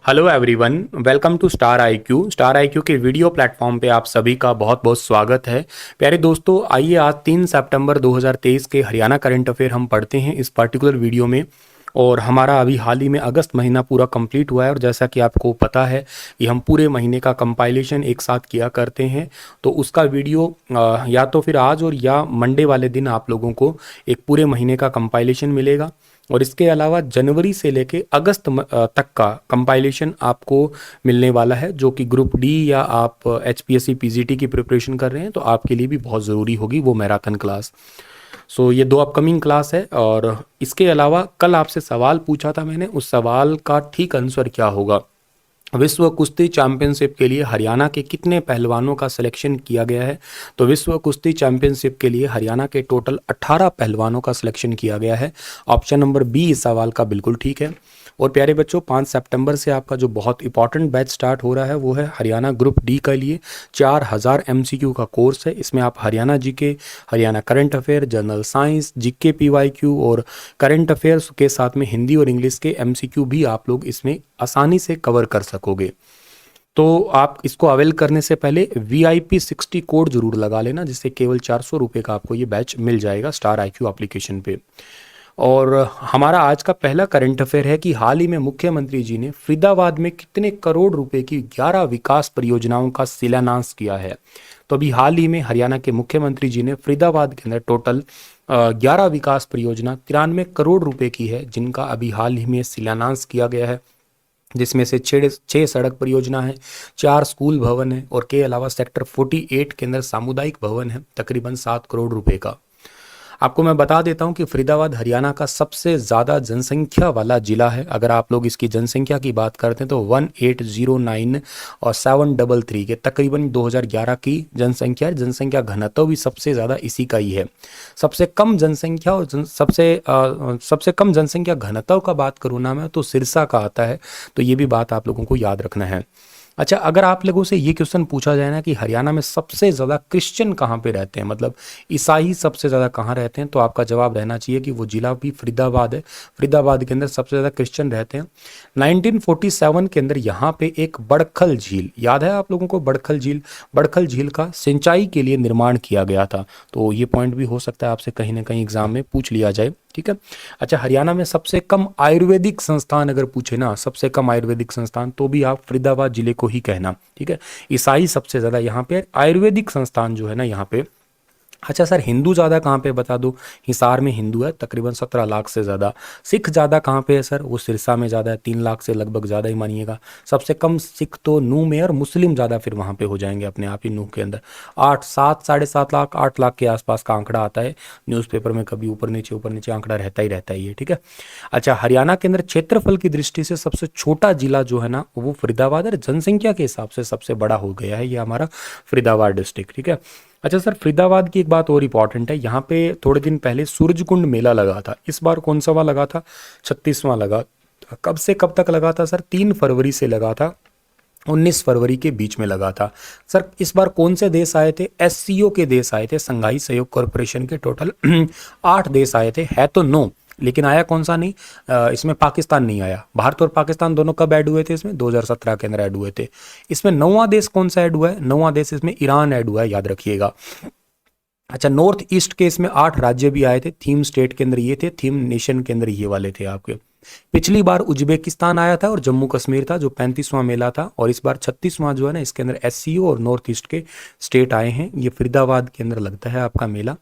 Hello everyone, welcome to Star IQ. Star IQ के video platform पे आप सभी का बहुत बहुत स्वागत है। प्यारे दोस्तों, आइए आज 3 सितंबर 2023 के हरियाणा करंट अफेयर हम पढ़ते हैं इस पर्टिकुलर वीडियो में। और हमारा अभी हाल ही में अगस्त महीना पूरा कंप्लीट हुआ है, और जैसा कि आपको पता है कि हम पूरे महीने का कंपाइलेशन एक साथ किया करते हैं। तो उसका वीडियो या तो फिर आज और या मंडे वाले दिन आप लोगों को एक पूरे महीने का कंपाइलेशन मिलेगा। और इसके अलावा जनवरी से लेके अगस्त तक का कंपाइलेशन आपको मिलने वाला है, जो कि ग्रुप डी या आप एचपीएससी पीजीटी की प्रिपरेशन कर रहे हैं तो आपके लिए भी बहुत ज़रूरी होगी वो मैराथन क्लास। सो ये दो अपकमिंग क्लास है। और इसके अलावा कल आपसे सवाल पूछा था मैंने, उस सवाल का ठीक आंसर क्या होगा। विश्व कुश्ती चैंपियनशिप के लिए हरियाणा के कितने पहलवानों का सिलेक्शन किया गया है। तो विश्व कुश्ती चैंपियनशिप के लिए हरियाणा के टोटल 18 पहलवानों का सिलेक्शन किया गया है। ऑप्शन नंबर बी इस सवाल का बिल्कुल ठीक है। और प्यारे बच्चों, 5 सितंबर से आपका जो बहुत इंपॉर्टेंट बैच स्टार्ट हो रहा है वो है हरियाणा ग्रुप डी के लिए 4000 एमसीक्यू का कोर्स है। इसमें आप Haryana GK, Haryana current affair, general science, GK PYQ और करंट अफेयर्स के साथ में हिंदी और इंग्लिश के एमसीक्यू भी आप लोग इसमें आसानी से कवर कर सकोगे। तो आप इसको अवेल करने से पहले VIP60 कोड जरूर लगा लेना, जिससे केवल 400 रुपये का आपको ये बैच मिल जाएगा स्टार आईक्यू एप्लीकेशन पे। और हमारा आज का पहला करंट अफेयर है कि हाल ही में मुख्यमंत्री जी ने फरीदाबाद में कितने करोड़ रुपए की 11 विकास परियोजनाओं का शिलान्यास किया है। तो अभी हाल ही में हरियाणा के मुख्यमंत्री जी ने फरीदाबाद के अंदर टोटल 11 विकास परियोजना 93 करोड़ रुपए की है, जिनका अभी हाल ही में शिलान्यास किया गया है। जिसमें से छः सड़क परियोजना है, 4 स्कूल भवन है, और के अलावा सेक्टर 48 के अंदर सामुदायिक भवन है तकरीबन 7 करोड़ रुपए का। आपको मैं बता देता हूं कि फरीदाबाद हरियाणा का सबसे ज़्यादा जनसंख्या वाला जिला है। अगर आप लोग इसकी जनसंख्या की बात करते हैं तो 1809 और 733 के तकरीबन 2011 की जनसंख्या। जनसंख्या घनत्व भी सबसे ज़्यादा इसी का ही है। सबसे कम जनसंख्या और सबसे कम जनसंख्या घनत्व का बात करूँ ना मैं, तो सिरसा का आता है। तो ये भी बात आप लोगों को याद रखना है। अच्छा, अगर आप लोगों से ये क्वेश्चन पूछा जाए ना कि हरियाणा में सबसे ज़्यादा क्रिश्चियन कहाँ पे रहते हैं, मतलब ईसाई सबसे ज़्यादा कहाँ रहते हैं, तो आपका जवाब रहना चाहिए कि वो जिला भी फरीदाबाद है। फरीदाबाद के अंदर सबसे ज़्यादा क्रिश्चियन रहते हैं। 1947 के अंदर यहाँ पे एक बड़खल झील, याद है आप लोगों को बड़खल झील? बड़खल झील का सिंचाई के लिए निर्माण किया गया था। तो ये पॉइंट भी हो सकता है आपसे कहीं ना कहीं एग्जाम में पूछ लिया जाए, ठीक है। अच्छा, हरियाणा में सबसे कम आयुर्वेदिक संस्थान अगर पूछे ना, सबसे कम आयुर्वेदिक संस्थान, तो भी आप फरीदाबाद जिले को ही कहना, ठीक है। ईसाई सबसे ज्यादा यहाँ पे, आयुर्वेदिक संस्थान जो है ना यहाँ पे। अच्छा सर, हिंदू ज़्यादा कहाँ पे बता दो। हिसार में हिंदू है तकरीबन 17 लाख से ज़्यादा। सिख ज़्यादा कहाँ पे है सर? वो सिरसा में ज़्यादा है, 3 लाख से लगभग ज़्यादा ही मानिएगा। सबसे कम सिख तो नूह में, और मुस्लिम ज़्यादा फिर वहाँ पे हो जाएंगे अपने आप ही नूह के अंदर। 7.5 लाख 8 लाख के आसपास का आंकड़ा आता है न्यूज़पेपर में, कभी ऊपर नीचे आंकड़ा रहता ही रहता है ये, ठीक है। अच्छा, हरियाणा के अंदर क्षेत्रफल की दृष्टि से सबसे छोटा जिला जो है ना वो फरीदाबाद है। जनसंख्या के हिसाब से सबसे बड़ा हो गया है ये हमारा फरीदाबाद डिस्ट्रिक्ट, ठीक है। अच्छा सर, फरीदाबाद की एक बात और इंपॉर्टेंट है, यहाँ पे थोड़े दिन पहले सूरजकुंड मेला लगा था। इस बार कौन सा वाला लगा था? 36वां लगा। कब से कब तक लगा था सर? 3 फरवरी से लगा था, 19 फरवरी के बीच में लगा था। सर इस बार कौन से देश आए थे? SCO के देश आए थे, संघाई सहयोग कॉरपोरेशन के टोटल 8 देश आए थे। है तो 9, लेकिन आया कौन सा नहीं? इसमें पाकिस्तान नहीं आया। भारत और पाकिस्तान दोनों कब ऐड हुए थे? इसमें 2017 के अंदर ऐड हुए थे। इसमें 9वां देश कौन सा ऐड हुआ है? 9वां देश इसमें ईरान ऐड हुआ है, याद रखिएगा। अच्छा, नॉर्थ ईस्ट के इसमें 8 राज्य भी आए थे। थीम स्टेट के अंदर ये थे, थीम नेशन के अंदर ये वाले थे आपके। पिछली बार उज्बेकिस्तान आया था और जम्मू कश्मीर था, जो 35वां मेला था। और इस बार 36वां जो है ना, इसके अंदर SCO और नॉर्थ ईस्ट के स्टेट आए हैं। ये फरीदाबाद के अंदर लगता है आपका मेला।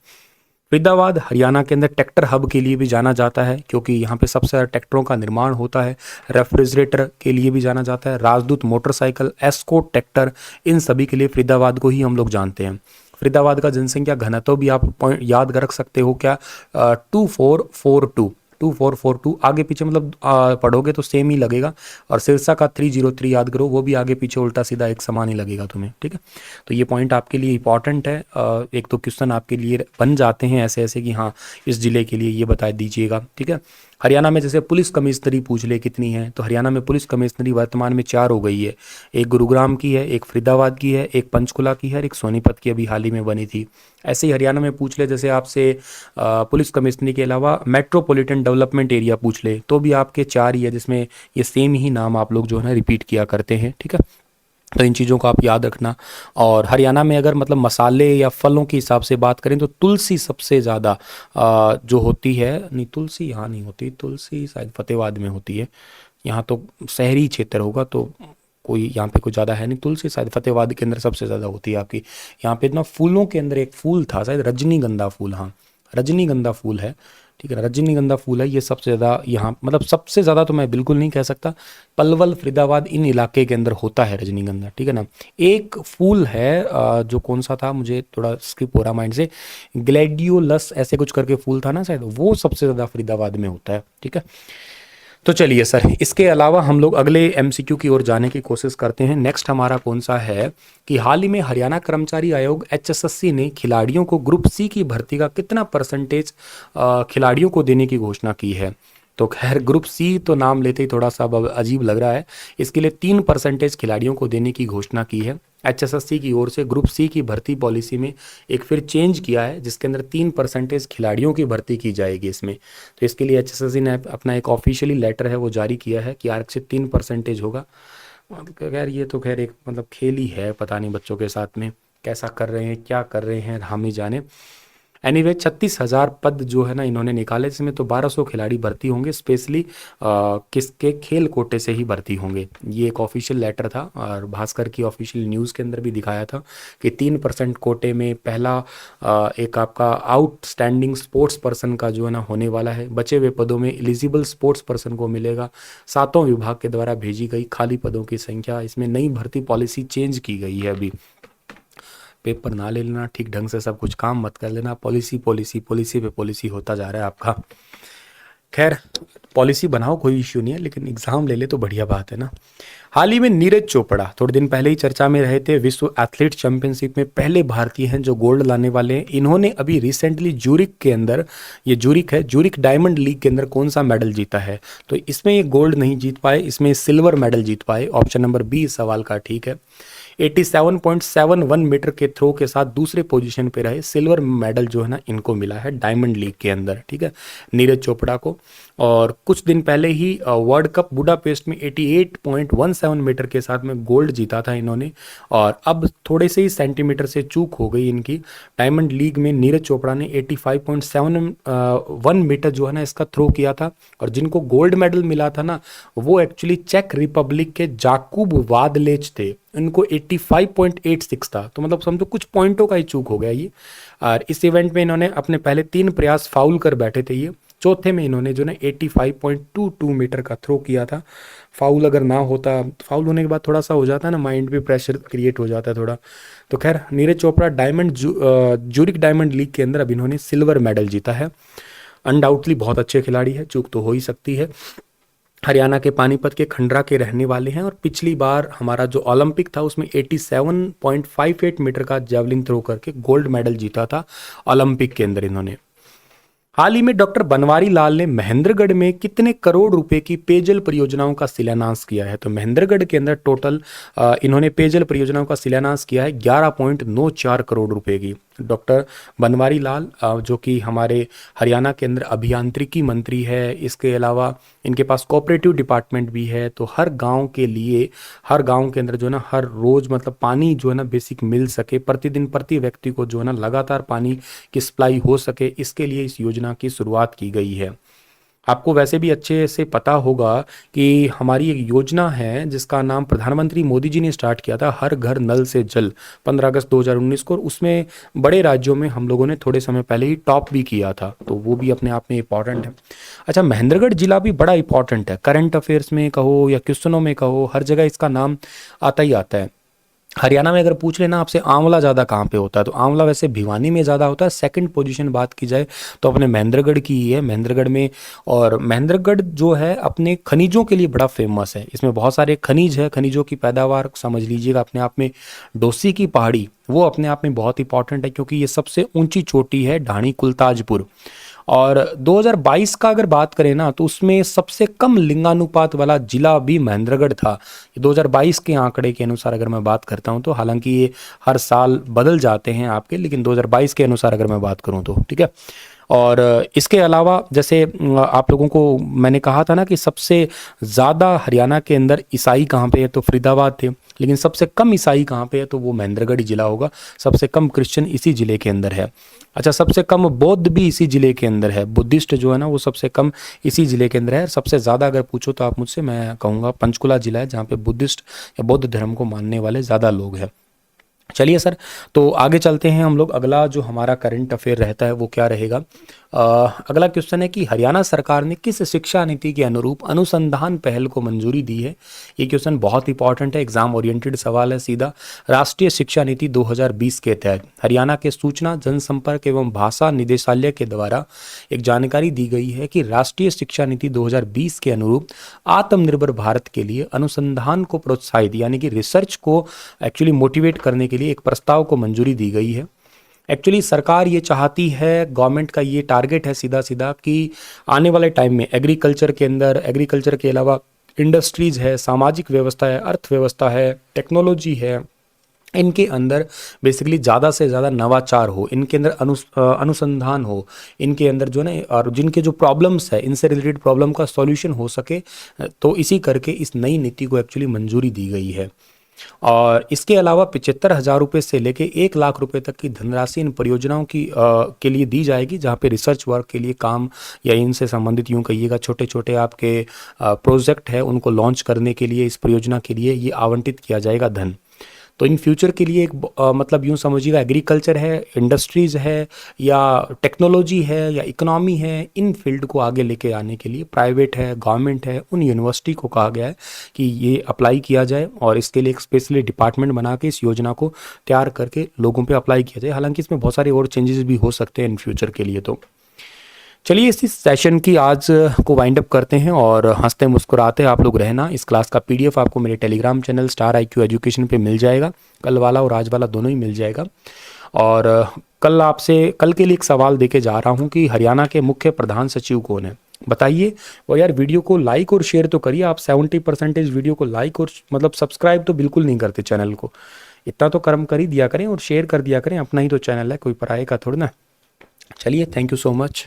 फरीदाबाद हरियाणा के अंदर ट्रैक्टर हब के लिए भी जाना जाता है, क्योंकि यहाँ पे सबसे ज़्यादा ट्रैक्टरों का निर्माण होता है। रेफ्रिजरेटर के लिए भी जाना जाता है, राजदूत मोटरसाइकिल, एस्कॉर्ट ट्रैक्टर, इन सभी के लिए फरीदाबाद को ही हम लोग जानते हैं। फरीदाबाद का जनसंख्या घनत्व भी आप पॉइंट याद रख सकते हो क्या? 2442, 2442। आगे पीछे मतलब पढ़ोगे तो सेम ही लगेगा। और सिरसा का 303 याद करो, वो भी आगे पीछे उल्टा सीधा एक समान ही लगेगा तुम्हें, ठीक है। तो ये पॉइंट आपके लिए इंपॉर्टेंट है। एक तो क्वेश्चन आपके लिए बन जाते हैं ऐसे ऐसे कि हाँ इस जिले के लिए ये बता दीजिएगा, ठीक है। हरियाणा में जैसे पुलिस कमिश्नरी पूछ ले कितनी है, तो हरियाणा में पुलिस कमिश्नरी वर्तमान में 4 हो गई है। एक गुरुग्राम की है, एक फरीदाबाद की है, एक पंचकुला की है और एक सोनीपत की अभी हाल ही में बनी थी। ऐसे ही हरियाणा में पूछ ले जैसे आपसे पुलिस कमिश्नरी के अलावा मेट्रोपॉलिटन डेवलपमेंट एरिया पूछ ले तो भी आपके 4 ही है, जिसमें ये सेम ही नाम आप लोग जो है ना रिपीट किया करते हैं। ठीक है, तो इन चीज़ों को आप याद रखना। और हरियाणा में अगर मतलब मसाले या फलों के हिसाब से बात करें तो तुलसी सबसे ज़्यादा जो होती है, नहीं तुलसी यहाँ नहीं होती, तुलसी शायद फतेहाबाद में होती है। यहाँ तो शहरी क्षेत्र होगा तो कोई यहाँ पे कुछ ज़्यादा है नहीं। तुलसी शायद फतेहाबाद के अंदर सबसे ज़्यादा होती है आपकी। यहाँ पे ना फूलों के अंदर एक फूल था शायद रजनीगंधा फूल, हाँ रजनीगंधा फूल है। ठीक है ना, रजनीगंधा फूल है, ये सबसे ज़्यादा यहाँ मतलब सबसे ज़्यादा तो मैं बिल्कुल नहीं कह सकता, पलवल फरीदाबाद इन इलाके के अंदर होता है रजनीगंधा। ठीक है ना, एक फूल है जो कौन सा था मुझे थोड़ा स्किप हो रहा माइंड से, ग्लैडियोलस ऐसे कुछ करके फूल था ना शायद, वो सबसे ज़्यादा फरीदाबाद में होता है। ठीक है, तो चलिए सर, इसके अलावा हम लोग अगले एमसीक्यू की ओर जाने की कोशिश करते हैं। नेक्स्ट हमारा कौन सा है कि हाल ही में हरियाणा कर्मचारी आयोग एचएसएससी ने खिलाड़ियों को ग्रुप सी की भर्ती का कितना परसेंटेज खिलाड़ियों को देने की घोषणा की है। तो खैर ग्रुप सी तो नाम लेते ही थोड़ा सा अब अजीब लग रहा है। इसके लिए 3% खिलाड़ियों को देने की घोषणा की है एचएसएससी की ओर से। ग्रुप सी की भर्ती पॉलिसी में एक फिर चेंज किया है जिसके अंदर 3% खिलाड़ियों की भर्ती की जाएगी इसमें। तो इसके लिए एचएसएससी ने अपना एक ऑफिशियली लेटर है वो जारी किया है कि आरक्षित 3% होगा। खैर ये तो खैर एक मतलब खेल ही है, पता नहीं बच्चों के साथ में कैसा कर रहे हैं, क्या कर रहे हैं, हम ही जाने। एनीवे 36,000 पद जो है ना इन्होंने निकाले, जिसमें तो 1200 खिलाड़ी भर्ती होंगे, स्पेशली किसके खेल कोटे से ही भर्ती होंगे। ये एक ऑफिशियल लेटर था और भास्कर की ऑफिशियल न्यूज़ के अंदर भी दिखाया था कि 3% कोटे में पहला एक आपका आउटस्टैंडिंग स्पोर्ट्स पर्सन का जो है ना होने वाला है। बचे हुए पदों में एलिजिबल स्पोर्ट्स पर्सन को मिलेगा। 7 विभाग के द्वारा भेजी गई खाली पदों की संख्या, इसमें नई भर्ती पॉलिसी चेंज की गई है। अभी पेपर ना ले लेना, ठीक ढंग से सब कुछ काम मत कर लेना, पॉलिसी पॉलिसी पॉलिसी पे पॉलिसी होता जा रहा है आपका। खैर पॉलिसी बनाओ कोई इश्यू नहीं है, लेकिन एग्जाम ले ले तो बढ़िया बात है ना। हाल ही में नीरज चोपड़ा थोड़े दिन पहले ही चर्चा में रहे थे, विश्व एथलीट चैंपियनशिप में पहले भारतीय हैं जो गोल्ड लाने वाले हैं। इन्होंने अभी रिसेंटली जूरिक के अंदर, ये जूरिक है, जूरिक डायमंड लीग के अंदर कौन सा मेडल जीता है। तो इसमें ये गोल्ड नहीं जीत पाए, इसमें सिल्वर मेडल जीत पाए। ऑप्शन नंबर बी इस सवाल का ठीक है। 87.71 मीटर के थ्रो के साथ दूसरे पोजीशन पे रहे, सिल्वर मेडल जो है ना इनको मिला है डायमंड लीग के अंदर। ठीक है, नीरज चोपड़ा को। और कुछ दिन पहले ही वर्ल्ड कप बुडापेस्ट में 88.17 मीटर के साथ में गोल्ड जीता था इन्होंने। और अब थोड़े से ही सेंटीमीटर से चूक हो गई इनकी। डायमंड लीग में नीरज चोपड़ा ने 85.71 मीटर जो है ना इसका थ्रो किया था। और जिनको गोल्ड मेडल मिला था ना वो एक्चुअली चेक रिपब्लिक के जाकूब वादलेच थे, इनको 85.86 था। तो मतलब समझो कुछ पॉइंटों का ही चूक हो गया ये। और इस इवेंट में इन्होंने अपने पहले 3 प्रयास फाउल कर बैठे थे ये, चौथे में इन्होंने जो ना 85.22 मीटर का थ्रो किया था। फाउल अगर ना होता, फाउल होने के बाद थोड़ा सा हो जाता है ना, माइंड पे प्रेशर क्रिएट हो जाता है थोड़ा। तो खैर Neeraj Chopra Zurich diamond league के अंदर अब इन्होंने सिल्वर मेडल जीता है। अनडाउटली बहुत अच्छे खिलाड़ी है, चूक तो हो ही सकती है। हरियाणा के पानीपत के खंडरा के रहने वाले हैं और पिछली बार हमारा जो ओलंपिक था उसमें 87.58 मीटर का जेवलिन थ्रो करके गोल्ड मेडल जीता था ओलंपिक के अंदर इन्होंने। हाल ही में डॉक्टर बनवारी लाल ने महेंद्रगढ़ में कितने करोड़ रुपए की पेयजल परियोजनाओं का शिलान्यास किया है। तो महेंद्रगढ़ के अंदर टोटल इन्होंने पेयजल परियोजनाओं का शिलान्यास किया है 11.94 करोड़ रुपए की। डॉक्टर बनवारी लाल जो कि हमारे हरियाणा के अंदर अभियांत्रिकी मंत्री है, इसके अलावा इनके पास कोऑपरेटिव डिपार्टमेंट भी है। तो हर गांव के लिए, हर गांव के अंदर जो है ना हर रोज मतलब पानी जो है ना बेसिक मिल सके, प्रतिदिन प्रति व्यक्ति को जो है ना लगातार पानी की सप्लाई हो सके, इसके लिए इस योजना की शुरुआत की गई है। आपको वैसे भी अच्छे से पता होगा कि हमारी एक योजना है जिसका नाम प्रधानमंत्री मोदी जी ने स्टार्ट किया था, हर घर नल से जल, 15 अगस्त 2019 को। और उसमें बड़े राज्यों में हम लोगों ने थोड़े समय पहले ही टॉप भी किया था, तो वो भी अपने आप में इंपॉर्टेंट है। अच्छा, महेंद्रगढ़ जिला भी बड़ा इंपॉर्टेंट है, करंट अफेयर्स में कहो या क्वेश्चनों में कहो, हर जगह इसका नाम आता ही आता है। हरियाणा में अगर पूछ लेना आपसे आंवला ज़्यादा कहाँ पे होता है, तो आंवला वैसे भिवानी में ज़्यादा होता है। सेकंड पोजीशन बात की जाए तो अपने महेंद्रगढ़ की ही है, महेंद्रगढ़ में। और महेंद्रगढ़ जो है अपने खनिजों के लिए बड़ा फेमस है, इसमें बहुत सारे खनिज है, खनिजों की पैदावार समझ लीजिएगा अपने आप में। डोसी की पहाड़ी वो अपने आप में बहुत इंपॉर्टेंट है क्योंकि ये सबसे ऊंची चोटी है ढाणी कुलताजपुर। और 2022 का अगर बात करें ना तो उसमें सबसे कम लिंगानुपात वाला जिला भी महेंद्रगढ़ था। ये 2022 के आंकड़े के अनुसार अगर मैं बात करता हूं तो, हालांकि ये हर साल बदल जाते हैं आपके, लेकिन 2022 के अनुसार अगर मैं बात करूं तो ठीक है। और इसके अलावा जैसे आप लोगों को मैंने कहा था ना कि सबसे ज़्यादा हरियाणा के अंदर ईसाई कहाँ पे है, तो फरीदाबाद थे, लेकिन सबसे कम ईसाई कहाँ पे है, तो वो महेंद्रगढ़ जिला होगा। सबसे कम क्रिश्चियन इसी जिले के अंदर है। अच्छा, सबसे कम बौद्ध भी इसी जिले के अंदर है। बुद्धिस्ट जो है ना वो सबसे कम इसी जिले के अंदर है। सबसे ज़्यादा अगर पूछो तो आप मुझसे, मैं कहूँगा पंचकुला जिला है, जहाँ पे बुद्धिस्ट या बौद्ध धर्म को मानने वाले ज़्यादा लोग हैं। चलिए सर, तो आगे चलते हैं हम लोग। अगला जो हमारा करंट अफेयर रहता है वो क्या रहेगा। अगला क्वेश्चन है कि हरियाणा सरकार ने किस शिक्षा नीति के अनुरूप अनुसंधान पहल को मंजूरी दी है। ये क्वेश्चन बहुत इंपॉर्टेंट है, एग्जाम ओरिएंटेड सवाल है सीधा। राष्ट्रीय शिक्षा नीति 2020 के तहत हरियाणा के सूचना जनसंपर्क एवं भाषा निदेशालय के द्वारा एक जानकारी दी गई है कि राष्ट्रीय शिक्षा नीति 2020 के अनुरूप आत्मनिर्भर भारत के लिए अनुसंधान को प्रोत्साहित यानी कि रिसर्च को एक्चुअली मोटिवेट करने के लिए एक प्रस्ताव को मंजूरी दी गई है। एक्चुअली सरकार ये चाहती है, गवर्नमेंट का ये टारगेट है सीधा सीधा, कि आने वाले टाइम में एग्रीकल्चर के अंदर, एग्रीकल्चर के अलावा इंडस्ट्रीज है, सामाजिक व्यवस्था है, अर्थव्यवस्था है, टेक्नोलॉजी है, इनके अंदर बेसिकली ज़्यादा से ज़्यादा नवाचार हो, इनके अंदर अनुसंधान हो, इनके अंदर जो है और जिनके जो प्रॉब्लम्स है, इनसे रिलेटेड प्रॉब्लम का सॉल्यूशन हो सके। तो इसी करके इस नई नीति को एक्चुअली मंजूरी दी गई है। और इसके अलावा 75,000 रुपये से लेके 1 लाख रुपए तक की धनराशि इन परियोजनाओं की के लिए दी जाएगी, जहाँ पे रिसर्च वर्क के लिए काम या इनसे संबंधित यूँ कहिएगा छोटे छोटे आपके प्रोजेक्ट है उनको लॉन्च करने के लिए, इस परियोजना के लिए ये आवंटित किया जाएगा धन। तो इन फ्यूचर के लिए एक मतलब यूँ समझिएगा, एग्रीकल्चर है, इंडस्ट्रीज़ है, या टेक्नोलॉजी है, या इकोनॉमी है, इन फील्ड को आगे लेके आने के लिए प्राइवेट है, गवर्नमेंट है, उन यूनिवर्सिटी को कहा गया है कि ये अप्लाई किया जाए और इसके लिए एक स्पेशली डिपार्टमेंट बना के इस योजना को तैयार करके लोगों पे अप्लाई किया जाए। हालांकि इसमें बहुत सारे और चेंजेस भी हो सकते हैं इन फ्यूचर के लिए। तो चलिए इसी सेशन की आज को वाइंड अप करते हैं और हंसते मुस्कुराते आप लोग रहना। इस क्लास का पीडीएफ आपको मेरे Telegram channel star IQ education पे मिल जाएगा, कल वाला और आज वाला दोनों ही मिल जाएगा। और कल के लिए एक सवाल देके जा रहा हूँ कि हरियाणा के मुख्य प्रधान सचिव कौन है, बताइए। और यार वीडियो को लाइक और शेयर तो करिए। आप 70% वीडियो को लाइक और मतलब सब्सक्राइब तो बिल्कुल नहीं करते चैनल को, इतना तो कर्म कर ही दिया करें और शेयर कर दिया करें, अपना ही तो चैनल है, कोई पराये का थोड़ा ना। चलिए, थैंक यू सो मच।